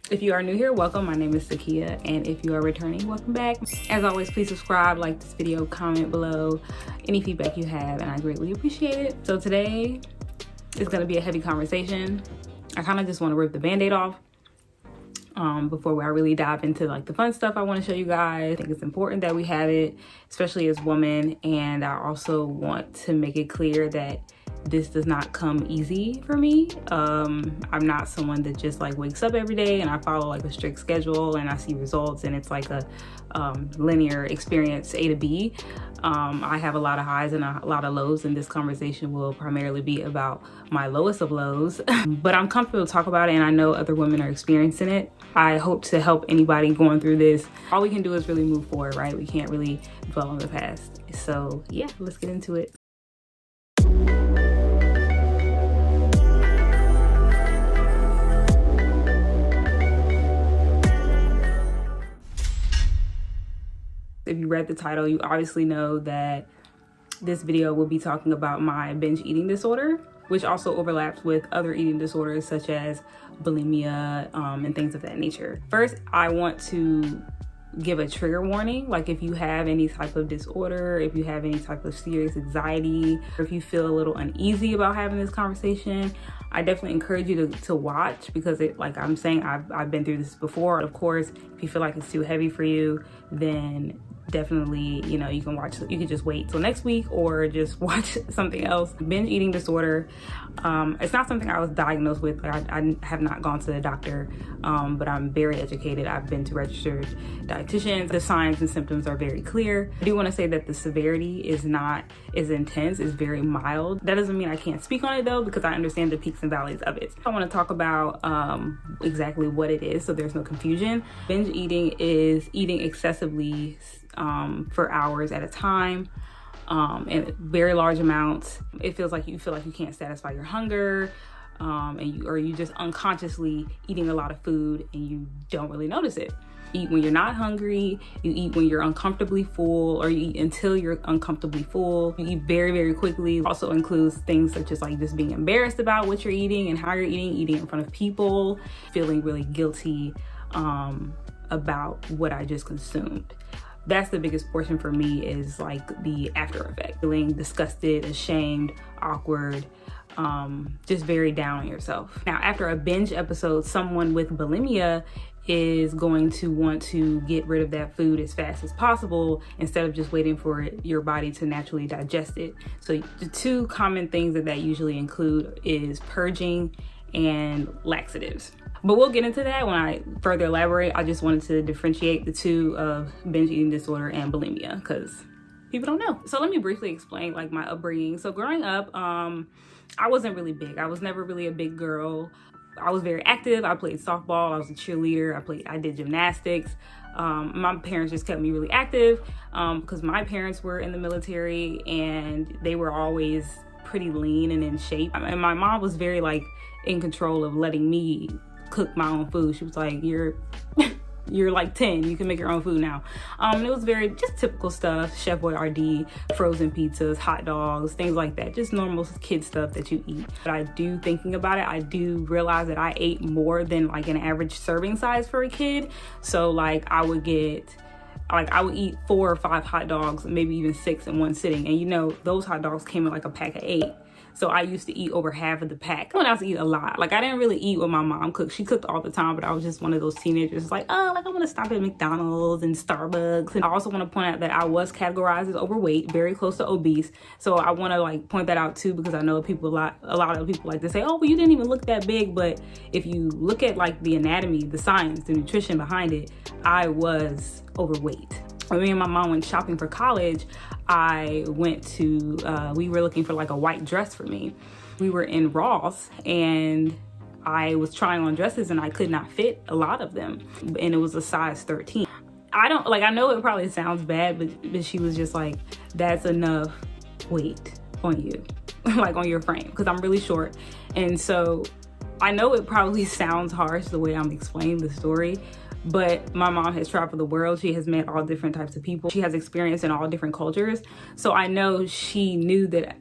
If you are new here, welcome. My name is Sekia, and if you are returning, welcome back. As always, please subscribe, like this video, comment below any feedback you have, and I greatly appreciate it. So today is going to be a heavy conversation. I kind of just want to rip the band-aid off before I really dive into like the fun stuff I want to show you guys. I think it's important that we have it, especially as women, and I also want to make it clear that this does not come easy for me. I'm not someone that just like wakes up every day and I follow like a strict schedule and I see results and it's like a linear experience, A to B. I have a lot of highs and a lot of lows, and this conversation will primarily be about my lowest of lows. But I'm comfortable to talk about it, and I know other women are experiencing it. I hope to help anybody going through this. All we can do is really move forward, right? We can't really dwell on the past. So yeah, let's get into it. If you read the title, you obviously know that this video will be talking about my binge eating disorder, which also overlaps with other eating disorders such as bulimia and things of that nature. First, I want to give a trigger warning. Like if you have any type of disorder, if you have any type of serious anxiety, or if you feel a little uneasy about having this conversation, I definitely encourage you to watch, because like I'm saying, I've been through this before. Of course, if you feel like it's too heavy for you, then definitely, you know, you can just wait till next week or just watch something else. Binge eating disorder, it's not something I was diagnosed with. I have not gone to the doctor, but I'm very educated. I've been to registered dietitians. The signs and symptoms are very clear. I do want to say that the severity is not as intense, it's very mild. That doesn't mean I can't speak on it though, because I understand the peaks and valleys of it. I want to talk about exactly what it is so there's no confusion. Binge eating is eating excessively for hours at a time, in very large amounts. It feels like you can't satisfy your hunger, and you just unconsciously eating a lot of food and you don't really notice it. You eat when you're not hungry, you eat when you're uncomfortably full, or you eat until you're uncomfortably full. You eat very, very quickly. It also includes things such as like just being embarrassed about what you're eating and how you're eating in front of people, feeling really guilty about what I just consumed. That's the biggest portion for me, is like the after effect, feeling disgusted, ashamed, awkward, just very down on yourself. Now, after a binge episode, someone with bulimia is going to want to get rid of that food as fast as possible instead of just waiting for your body to naturally digest it. So the two common things that usually include is purging and laxatives. But we'll get into that when I further elaborate. I just wanted to differentiate the two of binge eating disorder and bulimia, because people don't know. So let me briefly explain like my upbringing. So growing up, I wasn't really big. I was never really a big girl. I was very active. I played softball. I was a cheerleader. I did gymnastics. My parents just kept me really active because my parents were in the military and they were always pretty lean and in shape. And my mom was very like in control of letting me cook my own food. She was like, you're like 10, you can make your own food now. And it was very just typical stuff, Chef Boyardee, frozen pizzas, hot dogs, things like that, just normal kid stuff that you eat. But I do, thinking about it, I do realize that I ate more than like an average serving size for a kid. So like I would eat 4 or 5 hot dogs, maybe even 6 in one sitting. And you know, those hot dogs came in like a pack of 8. So I used to eat over half of the pack. When I used to eat a lot. Like I didn't really eat what my mom cooked. She cooked all the time, but I was just one of those teenagers like, oh, like I want to stop at McDonald's and Starbucks. And I also want to point out that I was categorized as overweight, very close to obese. So I want to like point that out too, because I know a lot of people like to say, oh, well, you didn't even look that big. But if you look at like the anatomy, the science, the nutrition behind it, I was overweight. When me and my mom went shopping for college, I went to, we were looking for like a white dress for me. We were in Ross and I was trying on dresses and I could not fit a lot of them. And it was a size 13. I know it probably sounds bad, but she was just like, that's enough weight on you, like on your frame, because I'm really short. And so I know it probably sounds harsh the way I'm explaining the story, but my mom has traveled the world. She has met all different types of people. She has experience in all different cultures. So I know she knew that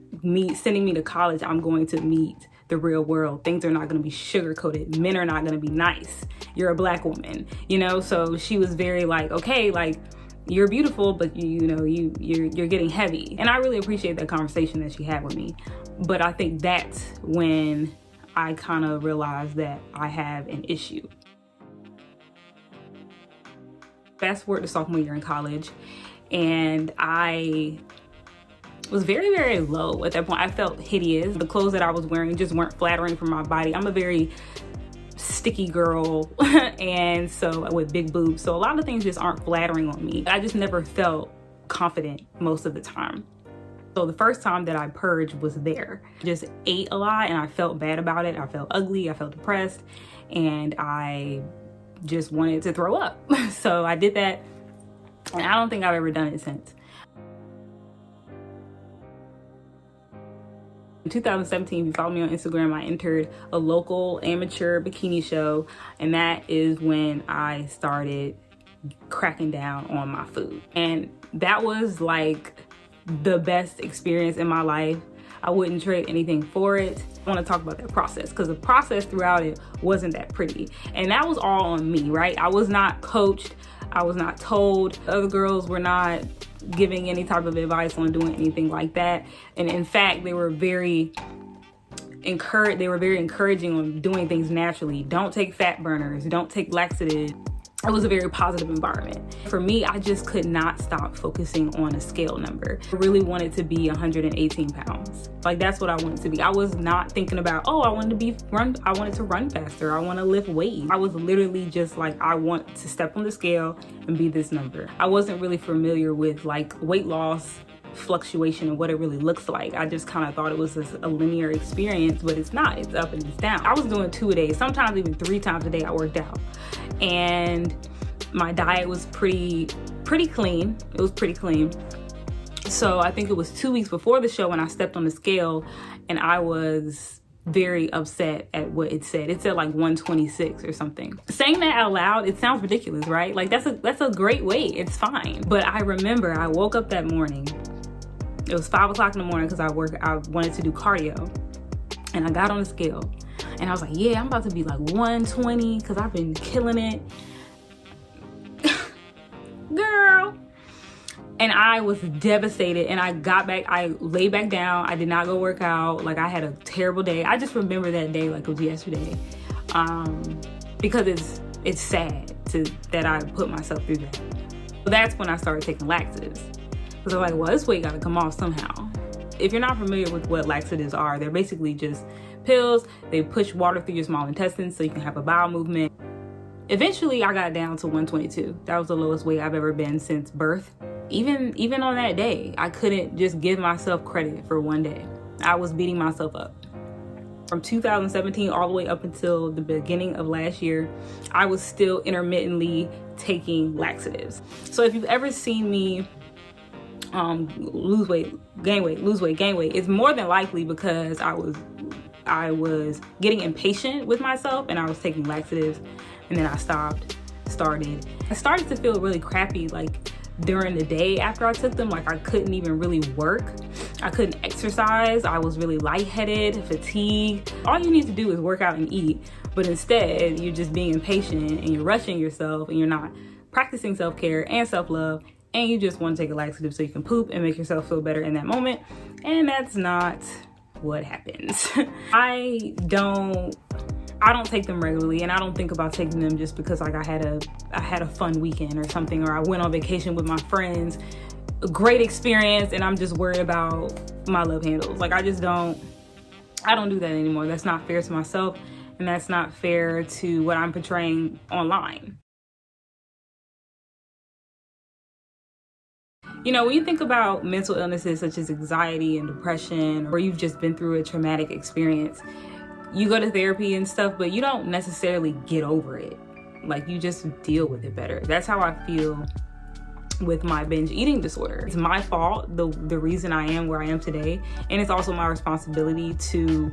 sending me to college, I'm going to meet the real world. Things are not going to be sugar-coated. Men are not going to be nice. You're a Black woman, you know? So she was very like, okay, like, you're beautiful, but you're getting heavy. And I really appreciate that conversation that she had with me. But I think that's when I kind of realized that I have an issue. Fast forward to sophomore year in college, and I was very, very low at that point. I felt hideous. The clothes that I was wearing just weren't flattering for my body. I'm a very sticky girl, and so with big boobs. So a lot of things just aren't flattering on me. I just never felt confident most of the time. So the first time that I purged was there. Just ate a lot and I felt bad about it. I felt ugly, I felt depressed, and I just wanted to throw up. So I did that, and I don't think I've ever done it since. In 2017, if you follow me on Instagram, I entered a local amateur bikini show, and that is when I started cracking down on my food. And that was like the best experience in my life. I wouldn't trade anything for it. I want to talk about that process, because the process throughout it wasn't that pretty. And that was all on me, right? I was not coached. I was not told. Other girls were not giving any type of advice on doing anything like that. And in fact, they were very encouraging on doing things naturally. Don't take fat burners, don't take laxatives. It was a very positive environment. For me, I just could not stop focusing on a scale number. I really wanted to be 118 pounds. Like, that's what I wanted to be. I was not thinking about, oh, I wanted to run faster. I want to lift weight. I was literally just like, I want to step on the scale and be this number. I wasn't really familiar with like weight loss, fluctuation, and what it really looks like. I just kind of thought it was a linear experience, but it's not. It's up and it's down. I was doing 2 a day, sometimes even 3 times a day I worked out. And my diet was pretty clean. It was pretty clean. So I think it was 2 weeks before the show when I stepped on the scale, and I was very upset at what it said. It said like 126 or something. Saying that out loud, it sounds ridiculous, right? Like that's a great weight. It's fine. But I remember I woke up that morning. It was 5 o'clock in the morning because I wanted to do cardio, and I got on the scale, and I was like, yeah, I'm about to be like 120 because I've been killing it. Girl. And I was devastated, and I got back, I laid back down. I did not go work out. Like, I had a terrible day. I just remember that day like it was yesterday, because it's sad that I put myself through that. So that's when I started taking laxatives. Because I'm like, well, this weight gotta come off somehow. If you're not familiar with what laxatives are, they're basically just pills. They push water through your small intestines so you can have a bowel movement. Eventually, I got down to 122. That was the lowest weight I've ever been since birth. Even on that day, I couldn't just give myself credit for one day. I was beating myself up. From 2017 all the way up until the beginning of last year, I was still intermittently taking laxatives. So if you've ever seen me lose weight, gain weight, lose weight, gain weight, it's more than likely because I was getting impatient with myself, and I was taking laxatives, and then I I started to feel really crappy, like during the day after I took them. Like, I couldn't even really work. I couldn't exercise. I was really lightheaded, fatigued. All you need to do is work out and eat, but instead you're just being impatient and you're rushing yourself, and you're not practicing self-care and self-love, and you just want to take a laxative so you can poop and make yourself feel better in that moment. And that's not what happens. I don't take them regularly, and I don't think about taking them just because like I had a fun weekend or something, or I went on vacation with my friends, a great experience, and I'm just worried about my love handles. Like, I don't do that anymore. That's not fair to myself, and that's not fair to what I'm portraying online. You know, when you think about mental illnesses such as anxiety and depression, or you've just been through a traumatic experience, you go to therapy and stuff, but you don't necessarily get over it. Like, you just deal with it better. That's how I feel with my binge eating disorder. It's my fault, the reason I am where I am today, and it's also my responsibility to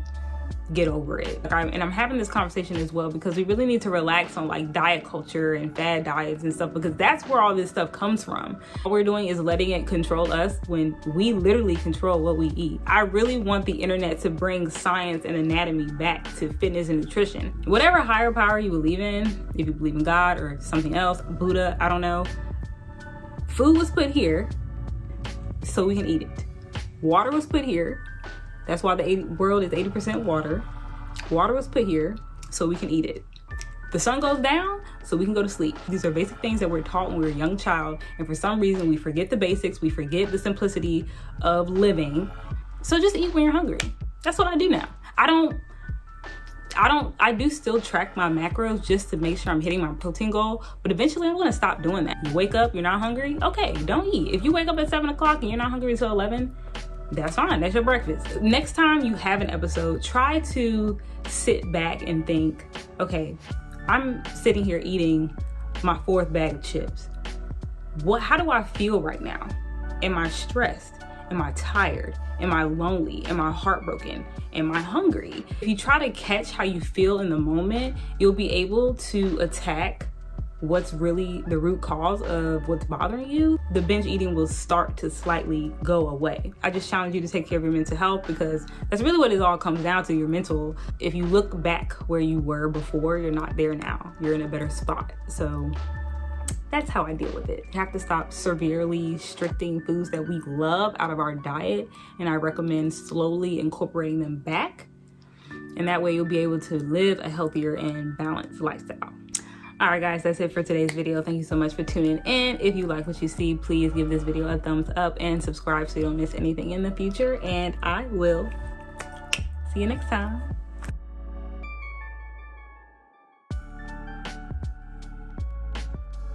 get over it. And I'm having this conversation as well because we really need to relax on like diet culture and fad diets and stuff, because that's where all this stuff comes from. What we're doing is letting it control us when we literally control what we eat. I really want the internet to bring science and anatomy back to fitness and nutrition. Whatever higher power you believe in, if you believe in God or something else, Buddha, I don't know. Food was put here so we can eat it. Water was put here. That's why the world is 80% water. Water was put here so we can eat it. The sun goes down so we can go to sleep. These are basic things that we're taught when we're a young child, and for some reason we forget the basics, we forget the simplicity of living. So just eat when you're hungry. That's what I do now. I do still track my macros just to make sure I'm hitting my protein goal, but eventually I'm gonna stop doing that. You wake up, you're not hungry, okay, don't eat. If you wake up at 7 o'clock and you're not hungry until 11, that's fine, that's your breakfast. Next time you have an episode, try to sit back and think, okay, I'm sitting here eating my 4th bag of chips. How do I feel right now? Am I stressed? Am I tired? Am I lonely? Am I heartbroken? Am I hungry? If you try to catch how you feel in the moment, you'll be able to attack what's really the root cause of what's bothering you. The binge eating will start to slightly go away. I just challenge you to take care of your mental health, because that's really what it all comes down to, your mental. If you look back where you were before, you're not there now. You're in a better spot. So that's how I deal with it. You have to stop severely restricting foods that we love out of our diet, and I recommend slowly incorporating them back. And that way you'll be able to live a healthier and balanced lifestyle. All right, guys, that's it for today's video. Thank you so much for tuning in. If you like what you see, please give this video a thumbs up and subscribe so you don't miss anything in the future. And I will see you next time.